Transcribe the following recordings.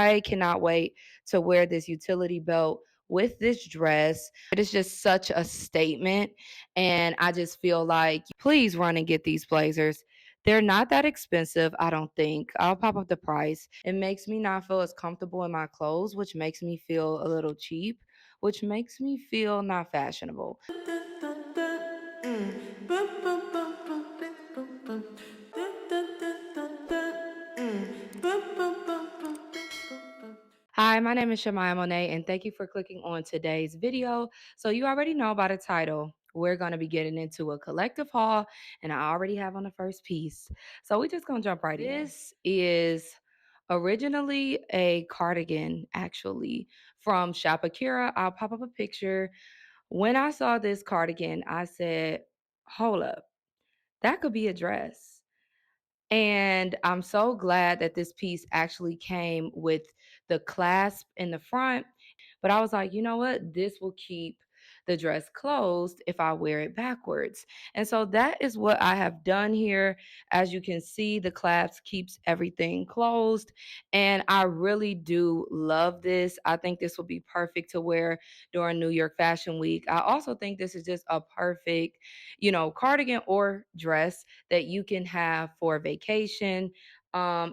I cannot wait to wear this utility belt with this dress. It is just such a statement. And I just feel like, please run and get these blazers. They're not that expensive, I don't think. I'll pop up the price. It makes me not feel as comfortable in my clothes, which makes me feel a little cheap, which makes me feel not fashionable. Hi, my name is Shamaya Monet, and thank you for clicking on today's video. So you already know by the title, we're going to be getting into a collective haul, and I already have on the first piece. So we're just going to jump right in. This is originally a cardigan, actually, from Shop Akira. I'll pop up a picture. When I saw this cardigan, I said, hold up, that could be a dress. And I'm so glad that this piece actually came with the clasp in the front. But I was like, you know what? This will keep the dress closed if I wear it backwards. And so that is what I have done here. As you can see, the clasp keeps everything closed. And I really do love this. I think this will be perfect to wear during New York Fashion Week. I also think this is just a perfect, cardigan or dress that you can have for vacation.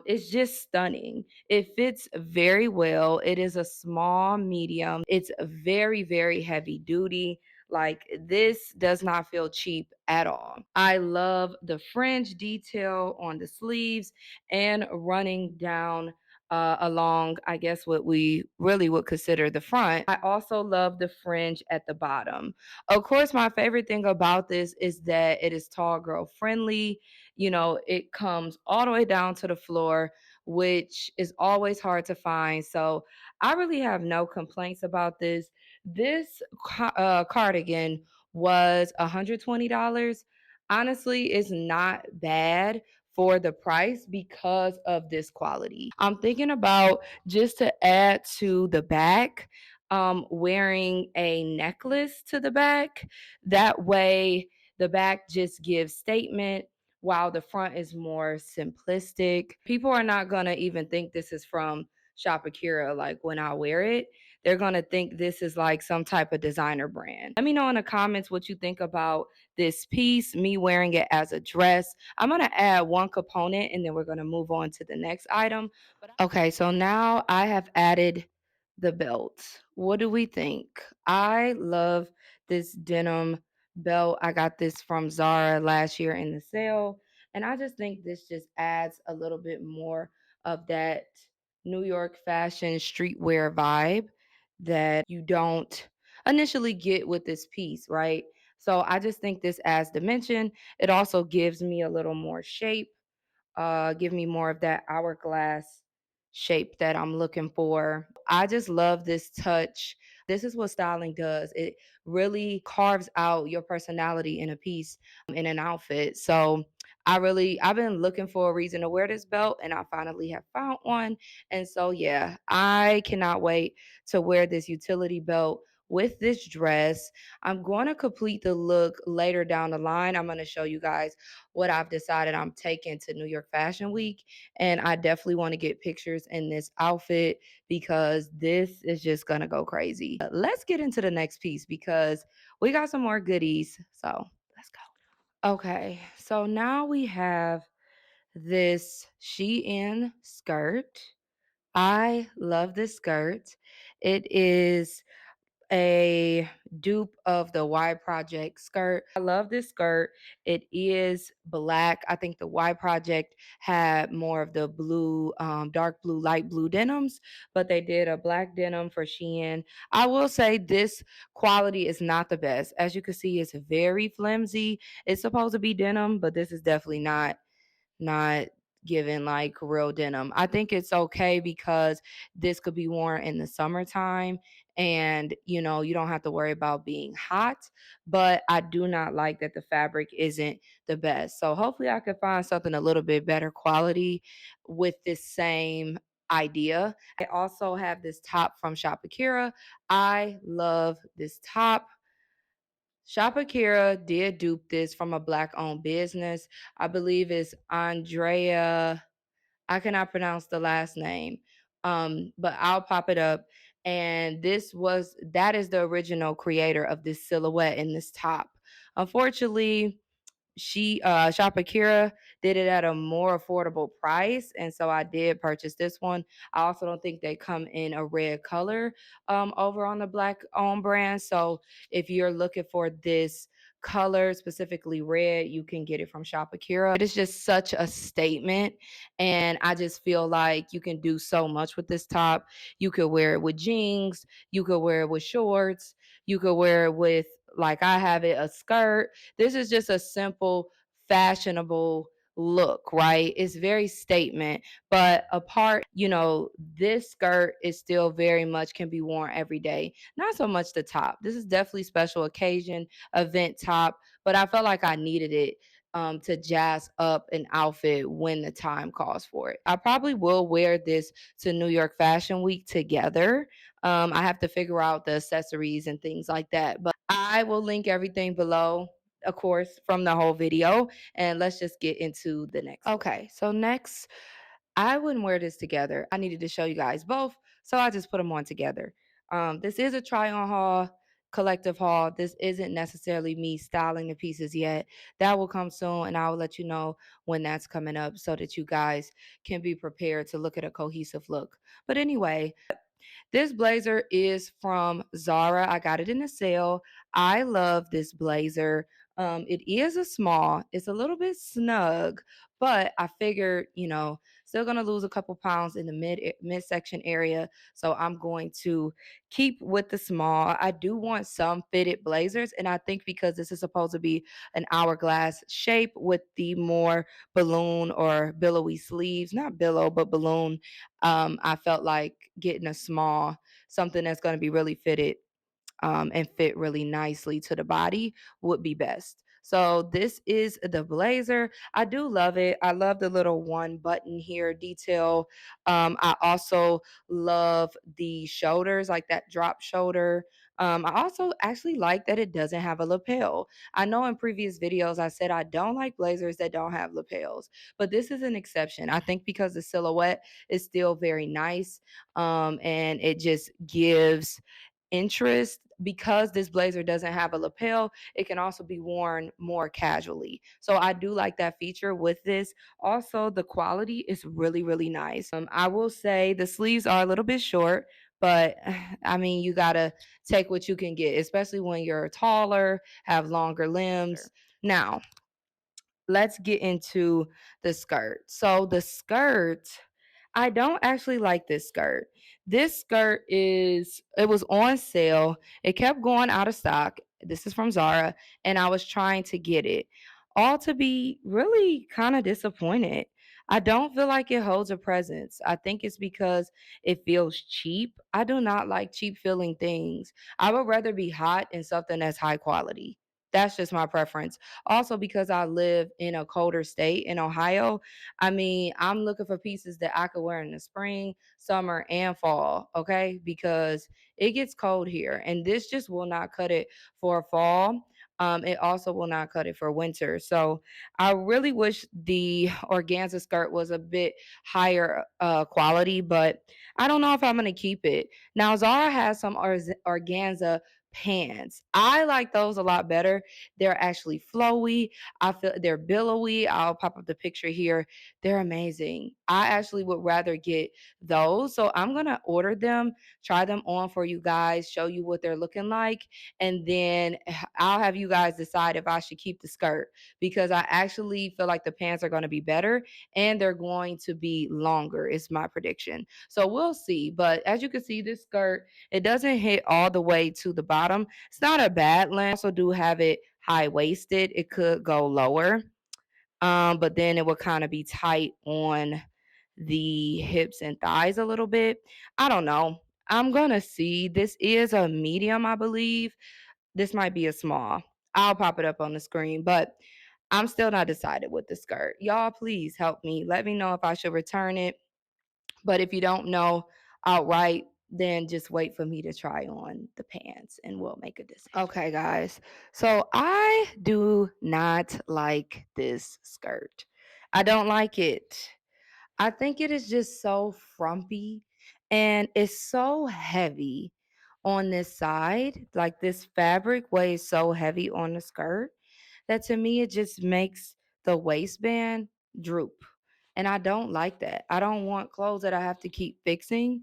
It's just stunning. It fits very well. It is a small medium. It's very, very heavy duty. Like, this does not feel cheap at all. I love the fringe detail on the sleeves and running down along, I guess, what we really would consider the front. I also love the fringe at the bottom. Of course, my favorite thing about this is that it is tall girl friendly. It comes all the way down to the floor, which is always hard to find. So I really have no complaints about this. This cardigan was $120. Honestly, it's not bad for the price because of this quality. I'm thinking about, just to add to the back, wearing a necklace to the back. That way, the back just gives statement while the front is more simplistic. People are not going to even think this is from Shop Akira. Like, when I wear it, they're going to think this is like some type of designer brand. Let me know in the comments what you think about this piece, me wearing it as a dress. I'm going to add one component and then we're going to move on to the next item. Okay, so now I have added the belt. What do we think? I love this denim belt. I got this from Zara last year in the sale. And I just think this just adds a little bit more of that New York fashion streetwear vibe that you don't initially get with this piece, right? So I just think this adds dimension. It also gives me a little more shape, give me more of that hourglass shape that I'm looking for. I just love this touch. This is what styling does. It really carves out your personality in a piece, in an outfit. So I've been looking for a reason to wear this belt and I finally have found one. And so, yeah, I cannot wait to wear this utility belt with this dress. I'm going to complete the look later down the line. I'm going to show you guys what I've decided I'm taking to New York Fashion Week. And I definitely want to get pictures in this outfit because this is just going to go crazy. Let's get into the next piece because we got some more goodies. So let's go. Okay, so now we have this Shein skirt. I love this skirt. It is a dupe of the Y Project skirt. I love this skirt. It is black. I think the Y Project had more of the blue, dark blue, light blue denims, but they did a black denim for Shein. I will say this quality is not the best. As you can see, it's very flimsy. It's supposed to be denim, but this is definitely not given like real denim. I think it's okay because this could be worn in the summertime and you don't have to worry about being hot, but I do not like that the fabric isn't the best. So hopefully I can find something a little bit better quality with this same idea. I also have this top from Shop Akira. I love this top. Shop Akira did dupe this from a black owned business. I believe it's Andrea. I cannot pronounce the last name, But I'll pop it up. And that is the original creator of this silhouette in this top. Unfortunately, Shop Akira did it at a more affordable price, and so I did purchase this one. I also don't think they come in a red color over on the black owned brand. So if you're looking for this color, specifically red, you can get it from Shop Akira. It is just such a statement, and I just feel like you can do so much with this top. You could wear it with jeans, you could wear it with shorts, you could wear it with, like I have it, a skirt. This is just a simple, fashionable look, right? It's very statement, but apart, this skirt is still very much can be worn every day. Not so much the top. This is definitely special occasion, event top, but I felt like I needed it to jazz up an outfit when the time calls for it. I probably will wear this to New York Fashion Week together. I have to figure out the accessories and things like that, but I will link everything below, of course, from the whole video. And let's just get into the next one. Okay, so next, I wouldn't wear this together. I needed to show you guys both, so I just put them on together. This is a try on haul, collective haul. This isn't necessarily me styling the pieces yet. That will come soon, and I will let you know when that's coming up so that you guys can be prepared to look at a cohesive look. But anyway, this blazer is from Zara. I got it in a sale. I love this blazer. It is a small. It's a little bit snug, but I figured, still gonna lose a couple pounds in the midsection area. So I'm going to keep with the small. I do want some fitted blazers, and I think because this is supposed to be an hourglass shape with the more balloon or billowy sleeves, not billow, but balloon, I felt like getting a small, something that's going to be really fitted and fit really nicely to the body would be best. So this is the blazer. I do love it. I love the little one button here detail. I also love the shoulders, like that drop shoulder. I also actually like that it doesn't have a lapel. I know in previous videos I said I don't like blazers that don't have lapels, but this is an exception. I think because the silhouette is still very nice, and it just gives interest. Because this blazer doesn't have a lapel, it can also be worn more casually. So I do like that feature with this. Also, the quality is really, really nice. I will say the sleeves are a little bit short, but I mean, you gotta take what you can get, especially when you're taller, have longer limbs. Now, let's get into the skirt. So the skirt, I don't actually like this skirt. This skirt it was on sale. It kept going out of stock. This is from Zara, and I was trying to get it. All to be really kind of disappointed. I don't feel like it holds a presence. I think it's because it feels cheap. I do not like cheap feeling things. I would rather be hot in something that's high quality. That's just my preference. Also, because I live in a colder state in Ohio, I mean, I'm looking for pieces that I could wear in the spring, summer, and fall, okay? Because it gets cold here, and this just will not cut it for fall. It also will not cut it for winter. So I really wish the organza skirt was a bit higher quality, but I don't know if I'm going to keep it. Now, Zara has some organza pants. I like those a lot better. They're actually flowy. I feel they're billowy. I'll pop up the picture here. They're amazing. I actually would rather get those. So I'm going to order them, try them on for you guys, show you what they're looking like. And then I'll have you guys decide if I should keep the skirt because I actually feel like the pants are going to be better and they're going to be longer, is my prediction. So we'll see. But as you can see, this skirt, it doesn't hit all the way to the bottom. It's not a bad length. I also do have it high waisted. It could go lower, but then it would kind of be tight on the hips and thighs a little bit. I don't know. I'm gonna see. This is a medium, I believe. This might be a small. I'll pop it up on the screen, but I'm still not decided with the skirt. Y'all, please help me. Let me know if I should return it. But if you don't know outright, then just wait for me to try on the pants and we'll make a decision. Okay, guys. So I do not like this skirt. I don't like it. I think it is just so frumpy and it's so heavy on this side. Like this fabric weighs so heavy on the skirt that to me it just makes the waistband droop. And I don't like that. I don't want clothes that I have to keep fixing.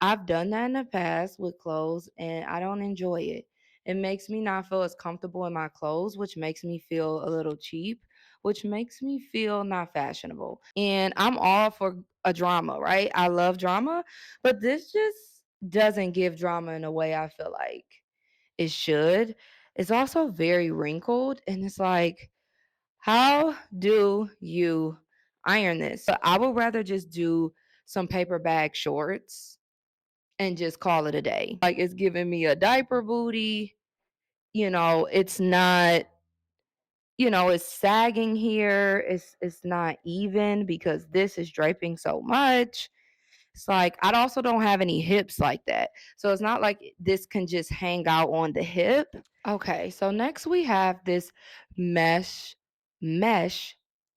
I've done that in the past with clothes and I don't enjoy it. It makes me not feel as comfortable in my clothes, which makes me feel a little cheap, which makes me feel not fashionable. And I'm all for a drama, right? I love drama, but this just doesn't give drama in a way I feel like it should. It's also very wrinkled and it's like, how do you iron this? So I would rather just do some paper bag shorts and just call it a day. Like it's giving me a diaper booty. It's not, it's sagging here. It's not even because this is draping so much. It's like I also don't have any hips like that. So it's not like this can just hang out on the hip. Okay, so next we have this mesh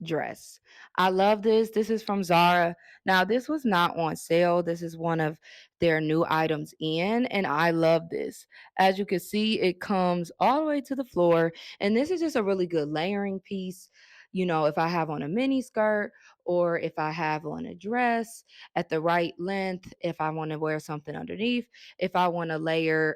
dress. I love this. This is from Zara. Now, this was not on sale. This is one of their new items in, and I love this. As you can see, it comes all the way to the floor, and this is just a really good layering piece. If I have on a mini skirt or if I have on a dress at the right length, if I want to wear something underneath, if I want to layer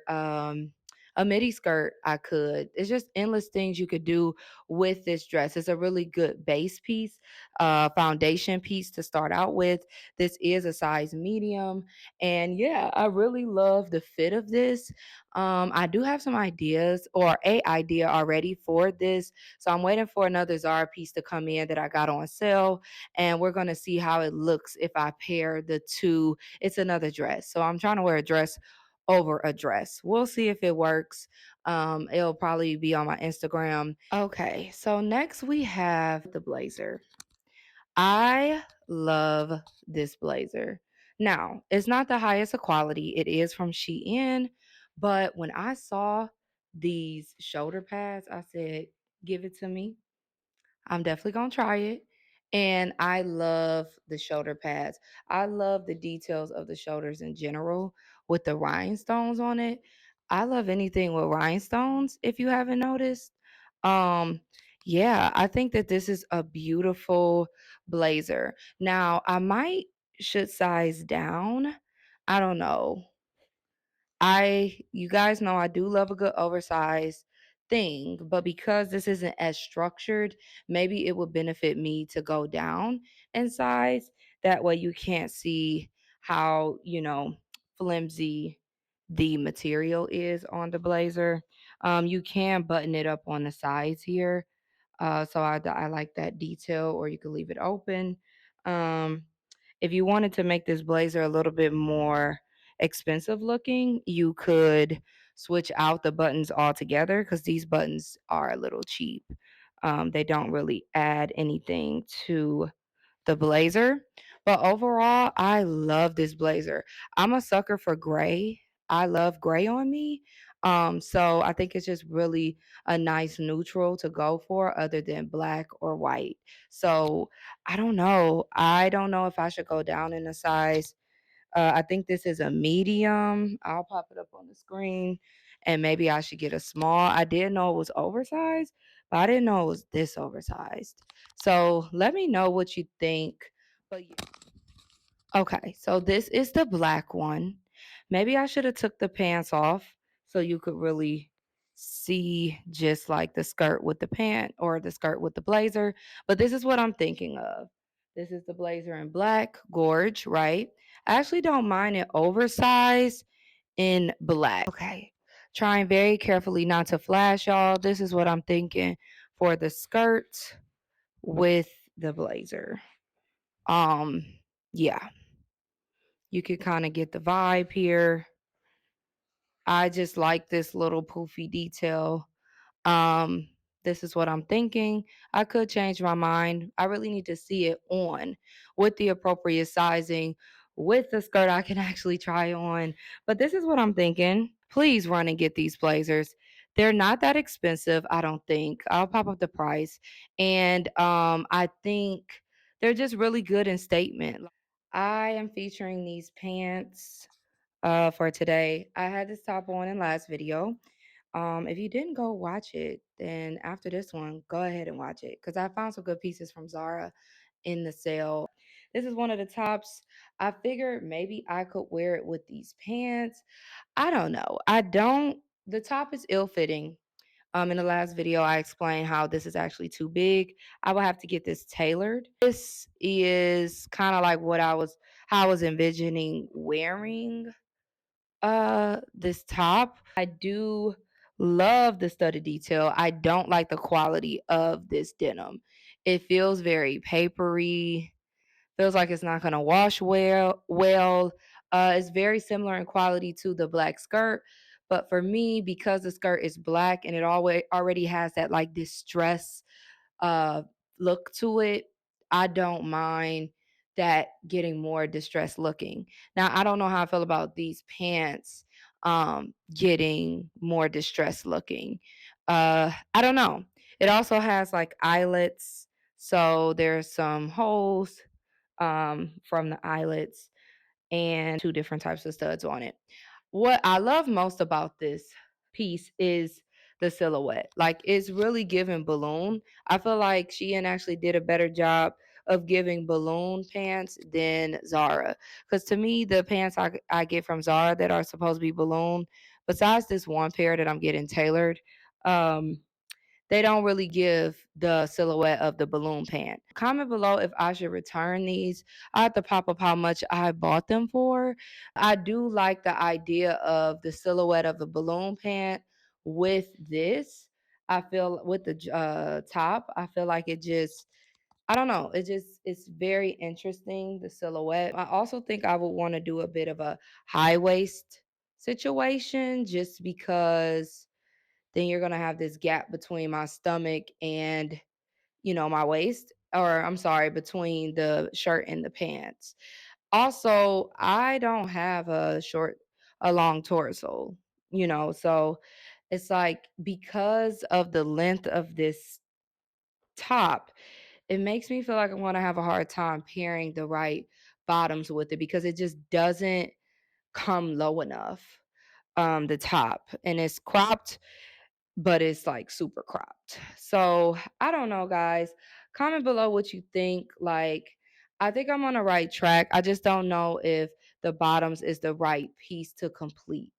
a midi skirt, I could. It's just endless things you could do with this dress. It's a really good base piece, foundation piece to start out with. This is a size medium. And yeah, I really love the fit of this. I do have some ideas or a idea already for this. So I'm waiting for another Zara piece to come in that I got on sale. And we're going to see how it looks if I pair the two. It's another dress. So I'm trying to wear a dress over a dress. We'll see if it works. It'll probably be on my Instagram. Okay, so next we have the blazer. I love this blazer. Now, it's not the highest of quality. It is from Shein, but when I saw these shoulder pads, I said, "Give it to me." I'm definitely gonna try it. And I love the shoulder pads. I love the details of the shoulders in general with the rhinestones on it. I love anything with rhinestones, if you haven't noticed. Um, yeah, I think that this is a beautiful blazer. Now, I might should size down. I don't know. You guys know I do love a good oversized thing, but because this isn't as structured, maybe it would benefit me to go down in size. That way you can't see how, flimsy the material is on the blazer. You can button it up on the sides here. So I like that detail, or you could leave it open. Um, if you wanted to make this blazer a little bit more expensive looking, you could switch out the buttons altogether because these buttons are a little cheap. They don't really add anything to the blazer. But overall, I love this blazer. I'm a sucker for gray. I love gray on me. So I think it's just really a nice neutral to go for other than black or white. So I don't know. I don't know if I should go down in a size. I think this is a medium. I'll pop it up on the screen and maybe I should get a small. I did know it was oversized, but I didn't know it was this oversized. So let me know what you think. But yeah. Okay, so this is the black one. Maybe I should have took the pants off so you could really see just like the skirt with the pant or the skirt with the blazer. But this is what I'm thinking of. This is the blazer in black, gorge, right? I actually don't mind it oversized in black. Okay. Trying very carefully not to flash y'all. This is what I'm thinking for the skirt with the blazer. Um yeah, you could kind of get the vibe here. I just like this little poofy detail. Um, this is what I'm thinking. I could change my mind. I really need to see it on with the appropriate sizing, with the skirt I can actually try on. But this is what I'm thinking. Please run and get these blazers. They're not that expensive, I don't think. I'll pop up the price. And I think they're just really good in statement. I am featuring these pants for today. I had this top on in last video. If you didn't go watch it, then after this one, go ahead and watch it because I found some good pieces from Zara in the sale. This is one of the tops. I figured maybe I could wear it with these pants. I don't know. I don't. The top is ill fitting. In the last video, I explained how this is actually too big. I will have to get this tailored. This is kind of like how I was envisioning wearing this top. I do love the studded detail. I don't like the quality of this denim. It feels very papery, feels like it's not going to wash well. It's very similar in quality to the black skirt, but for me, because the skirt is black and it always already has that like distress uh look to it, I don't mind that getting more distressed looking. Now, I don't know how I feel about these pants getting more distressed looking. I don't know. It also has like eyelets, so there's some holes from the eyelets and two different types of studs on it. What I love most about this piece is the silhouette. Like it's really giving balloon. I feel like Shein actually did a better job of giving balloon pants than Zara. Because to me, the pants I get from Zara that are supposed to be balloon, besides this one pair that I'm getting tailored, um, they don't really give the silhouette of the balloon pant. Comment below if I should return these. I have to pop up how much I bought them for. I do like the idea of the silhouette of the balloon pant with this. I feel with the top, I feel like it just I don't know. It's very interesting the silhouette. I also think I would want to do a bit of a high waist situation just because then you're gonna have this gap between my stomach and, my waist, or I'm sorry, between the shirt and the pants. Also, I don't have a long torso, so it's like because of the length of this top, it makes me feel like I'm gonna have a hard time pairing the right bottoms with it because it just doesn't come low enough, the top, and it's cropped but it's like super cropped. So I don't know, guys. Comment below what you think. Like, I think I'm on the right track. I just don't know if the bottoms is the right piece to complete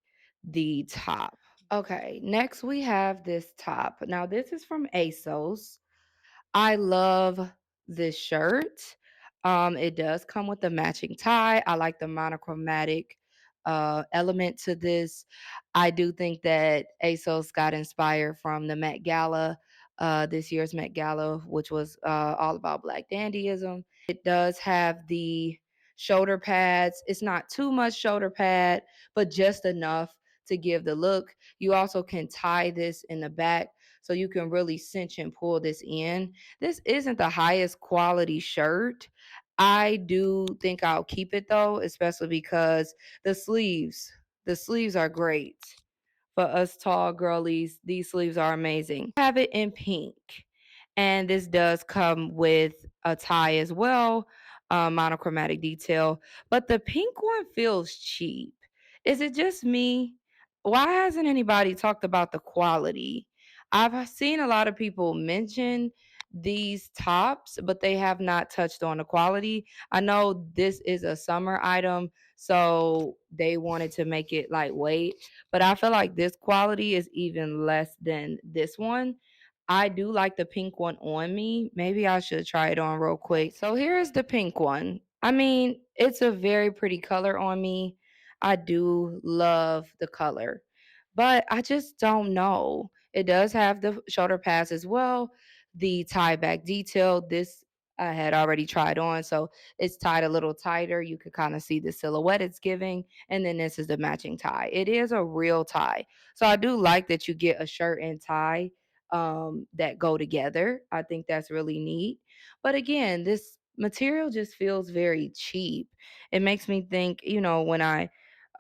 the top. Okay, next we have this top. Now, this is from ASOS. I love this shirt. It does come with a matching tie. I like the monochromatic element to this. I do think that ASOS got inspired from the Met Gala, this year's Met Gala, which was all about Black dandyism. It does have the shoulder pads. It's not too much shoulder pad, but just enough to give the look. You also can tie this in the back so you can really cinch and pull this in. This isn't the highest quality shirt. I do think I'll keep it though, especially because the sleeves, the sleeves are great for us tall girlies. These sleeves are amazing. I have it in pink, and this does come with a tie as well, monochromatic detail. But the pink one feels cheap. Is it just me? Why hasn't anybody talked about the quality? I've seen a lot of people mention these tops, but they have not touched on the quality. I know this is a summer item, so they wanted to make it lightweight, but I feel like this quality is even less than this one. I do like the pink one on me. Maybe I should try it on real quick. So here's the pink one. I mean, it's a very pretty color on me. I do love the color, but I just don't know. It does have the shoulder pads as well, the tie back detail. This I had already tried on, so it's tied a little tighter. You could kind of see the silhouette it's giving. And then this is the matching tie. It is a real tie. So I do like that you get a shirt and tie that go together. I think that's really neat. But again, this material just feels very cheap. It makes me think, when I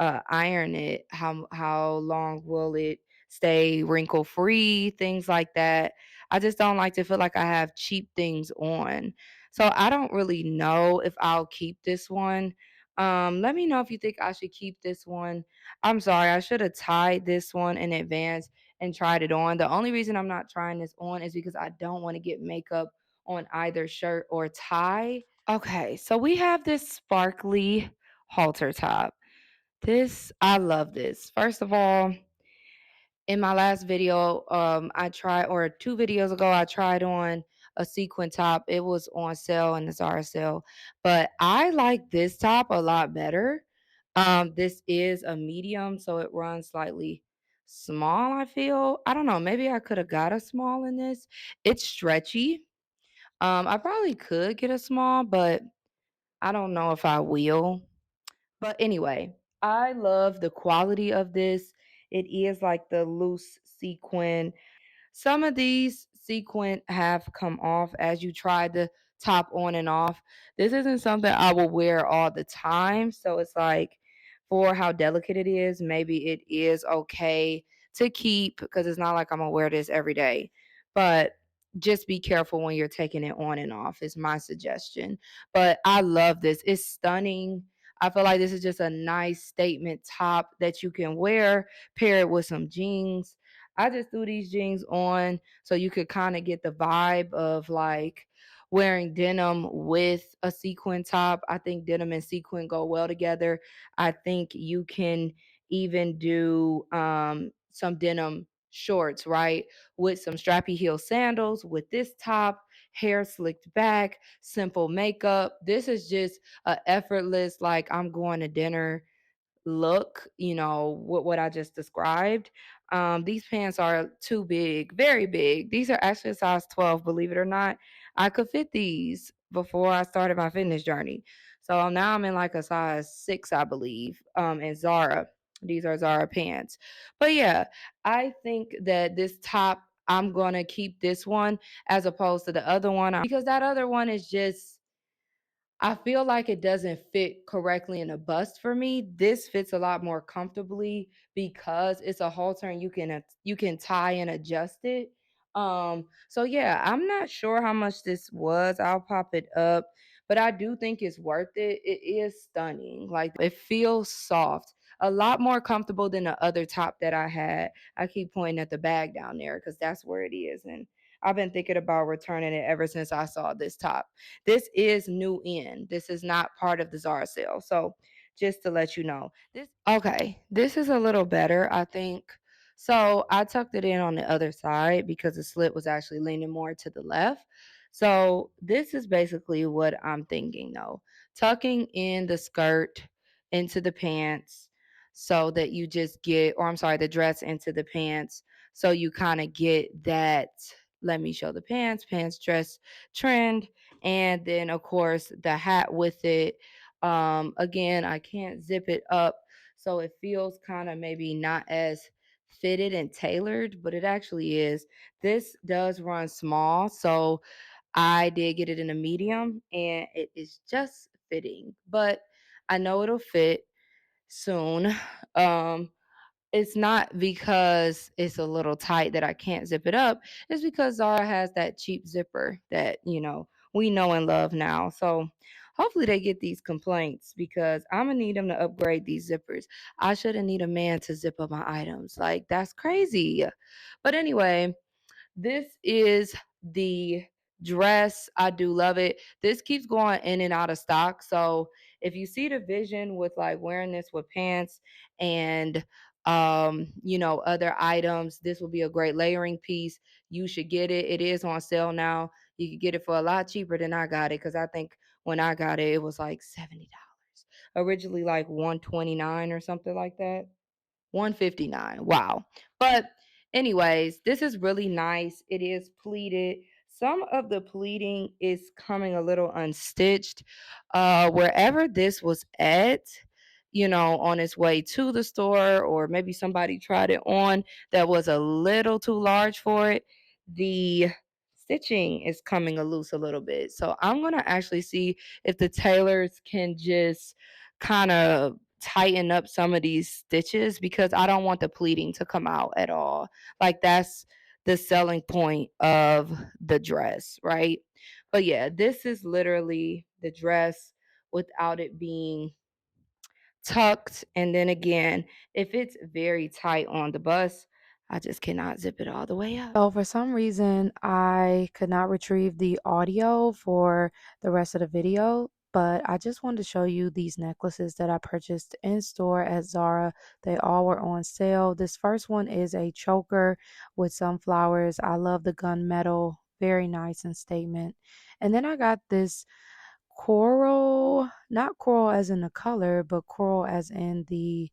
iron it, how long will it stay wrinkle free, things like that. I just don't like to feel like I have cheap things on. So I don't really know if I'll keep this one. Let me know if you think I should keep this one. I'm sorry, I should have tied this one in advance and tried it on. The only reason I'm not trying this on is because I don't want to get makeup on either shirt or tie. Okay, so we have this sparkly halter top. This, I love this. First of all, in my last video, I tried, or 2 videos ago, I tried on a sequin top. It was on sale in the Zara sale, but I like this top a lot better. This is a medium, so it runs slightly small. I feel, I don't know, maybe I could have got a small in this. It's stretchy. I probably could get a small, but I don't know if I will. But anyway, I love the quality of this. It is like the loose sequin. Some of these sequin have come off as you try the top on and off. This isn't something I will wear all the time. So it's like, for how delicate it is, maybe it is okay to keep because it's not like I'm gonna wear this every day. But just be careful when you're taking it on and off, is my suggestion. But I love this. It's stunning. I feel like this is just a nice statement top that you can wear, pair it with some jeans. I just threw these jeans on so you could kind of get the vibe of like wearing denim with a sequin top. I think denim and sequin go well together. I think you can even do some denim shorts, right? With some strappy heel sandals, with this top, hair slicked back, simple makeup. This is just a effortless, like I'm going to dinner look, what I just described. These pants are too big, very big. These are actually a size 12, believe it or not. I could fit these before I started my fitness journey. So now I'm in like a size 6, I believe, in Zara. These are Zara pants. But yeah, I think that this top, I'm going to keep this one as opposed to the other one because that other one is just, I feel like it doesn't fit correctly in a bust for me. This fits a lot more comfortably because it's a halter and you can tie and adjust it. So yeah, I'm not sure how much this was. I'll pop it up, but I do think it's worth it. It is stunning. Like it feels soft. A lot more comfortable than the other top that I had. I keep pointing at the bag down there because that's where it is. And I've been thinking about returning it ever since I saw this top. This is new in. This is not part of the Zara sale. So just to let you know. This is a little better, I think. So I tucked it in on the other side because the slit was actually leaning more to the left. So this is basically what I'm thinking though. Tucking in the skirt into the pants so that you just get, or I'm sorry, the dress into the pants. So you kind of get that, let me show the pants, dress trend, and then of course the hat with it. Again, I can't zip it up, so it feels kind of maybe not as fitted and tailored, but it actually is. This does run small, so I did get it in a medium and it is just fitting, but I know it'll fit soon. um it's not because it's a little tight that I can't zip it up. It's because Zara has that cheap zipper that, we know and love now. So hopefully they get these complaints because I'm going to need them to upgrade these zippers. I shouldn't need a man to zip up my items. Like, that's crazy. But anyway, this is the dress. I do love it. This keeps going in and out of stock. So if you see the vision with like wearing this with pants and other items, this will be a great layering piece. You should get it. It is on sale now. You can get it for a lot cheaper than I got it because I think when I got it, it was like $70. Originally like 129 or something like that. 159. Wow. But anyways, this is really nice. It is pleated. Some of the pleating is coming a little unstitched. Wherever this was at, on its way to the store, or maybe somebody tried it on that was a little too large for it, the stitching is coming loose a little bit. So I'm going to actually see if the tailors can just kind of tighten up some of these stitches because I don't want the pleating to come out at all. Like that's the selling point of the dress, right? But yeah, this is literally the dress without it being tucked. And then again, if it's very tight on the bust, I just cannot zip it all the way up. So for some reason, I could not retrieve the audio for the rest of the video, but I just wanted to show you these necklaces that I purchased in store at Zara. They all were on sale. This first one is a choker with sunflowers. I love the gunmetal, very nice and statement. And then I got this coral, not coral as in the color, but coral as in the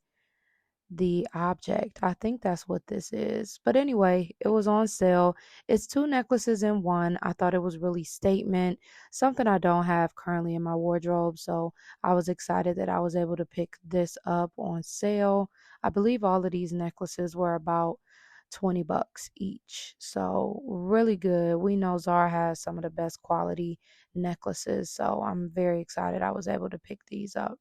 object. I think that's what this is. But anyway, it was on sale. It's two necklaces in one. I thought it was really statement, something I don't have currently in my wardrobe. So I was excited that I was able to pick this up on sale. I believe all of these necklaces were about 20 bucks each. So really good. We know Zara has some of the best quality necklaces. So I'm very excited I was able to pick these up.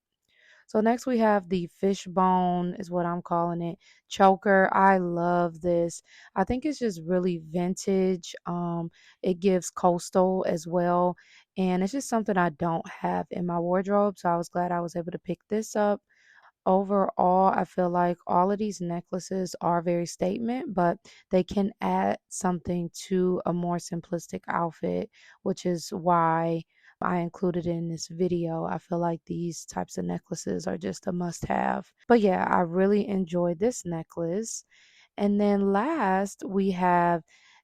So next we have the fishbone is what I'm calling it. Choker. I love this. I think it's just really vintage. It gives coastal as well. And it's just something I don't have in my wardrobe. So I was glad I was able to pick this up. Overall, I feel like all of these necklaces are very statement, but they can add something to a more simplistic outfit, which is why I included it in this video. I feel like these types of necklaces are just a must have. But yeah, I really enjoyed this necklace. And then last, we have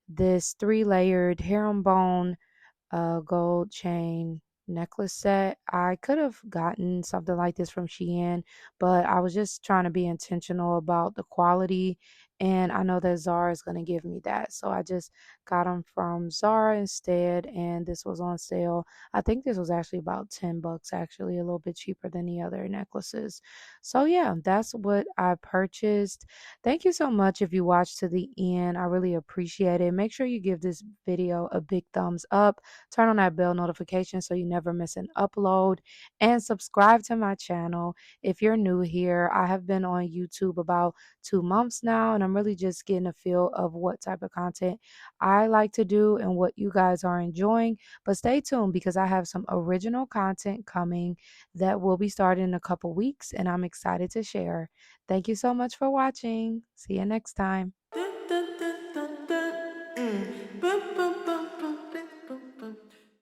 this three-layered herringbone gold chain necklace set. I could have gotten something like this from Shein, but I was just trying to be intentional about the quality. And I know that Zara is going to give me that. So I just got them from Zara instead. And this was on sale. I think this was actually about 10 bucks, actually, a little bit cheaper than the other necklaces. So yeah, that's what I purchased. Thank you so much if you watched to the end. I really appreciate it. Make sure you give this video a big thumbs up. Turn on that bell notification so you never miss an upload, and subscribe to my channel if you're new here. I have been on YouTube about 2 months now, and I'm really just getting a feel of what type of content I like to do and what you guys are enjoying. But stay tuned because I have some original content coming that will be starting in a couple weeks, and I'm excited to share. Thank you so much for watching. See you next time.